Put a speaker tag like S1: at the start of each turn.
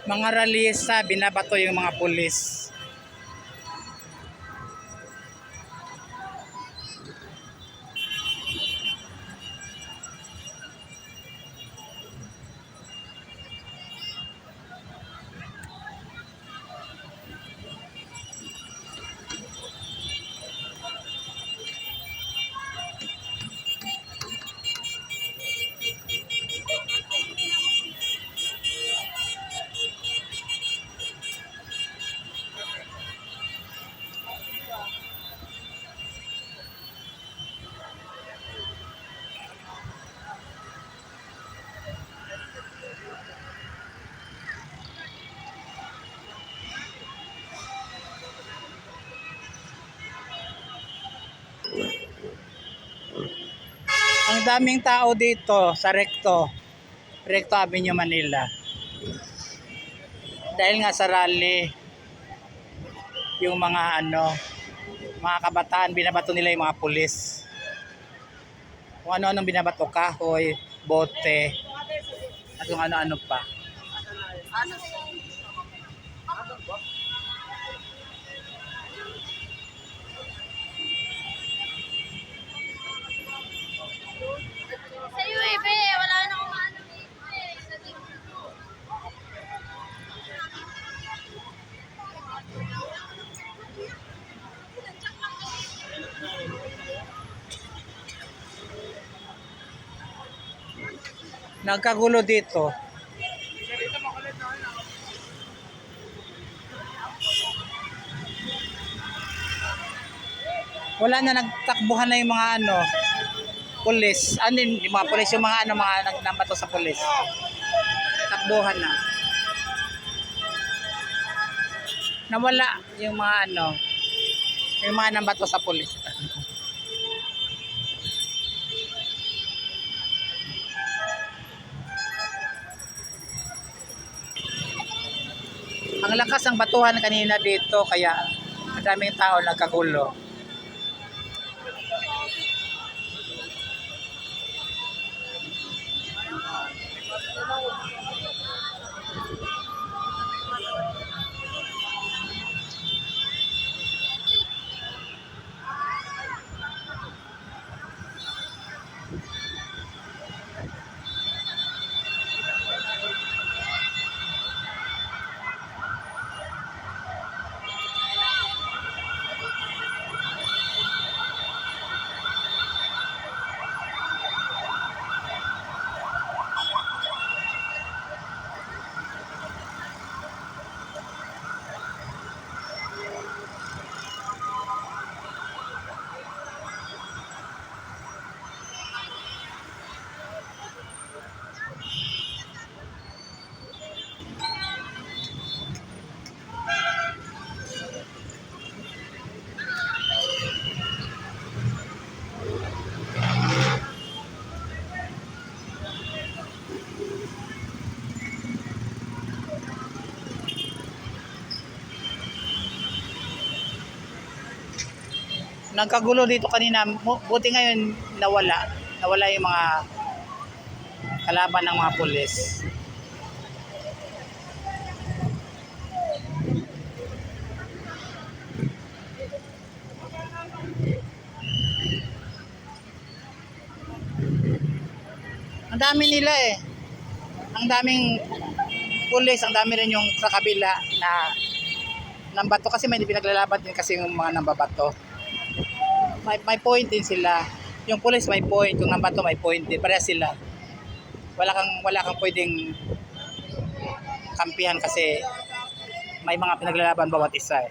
S1: Mga rallyista, binabato yung mga pulis. Ang daming tao dito sa Recto Avenue, Manila. Dahil nga sa rally, yung mga mga kabataan, binabato nila yung mga pulis. Kung ano-anong binabato, kahoy, bote, at kung ano-ano pa.
S2: Sa'yo be, wala na akong maano
S1: Nagkagulo dito. Wala na, nagtakbuhan na yung mga pulis. Yung mga pulis, yung mga mga nagnabato sa pulis. Takbuhan na. Nawala yung mga yung mga nambato sa pulis. Ang lakas ng batuhan kanina dito, kaya madaming tao nagkagulo. Nagkagulo dito kanina, buti ngayon nawala yung mga kalaban ng mga pulis. Ang dami nila ang daming pulis, ang dami rin yung sa kabila na nambato, kasi may pinaglalaban din kasi yung mga nambabato. May point din sila. Yung pulis may point, yung nambato may point din. Pareha sila. Wala kang pwedeng kampihan kasi may mga pinaglalaban bawat isa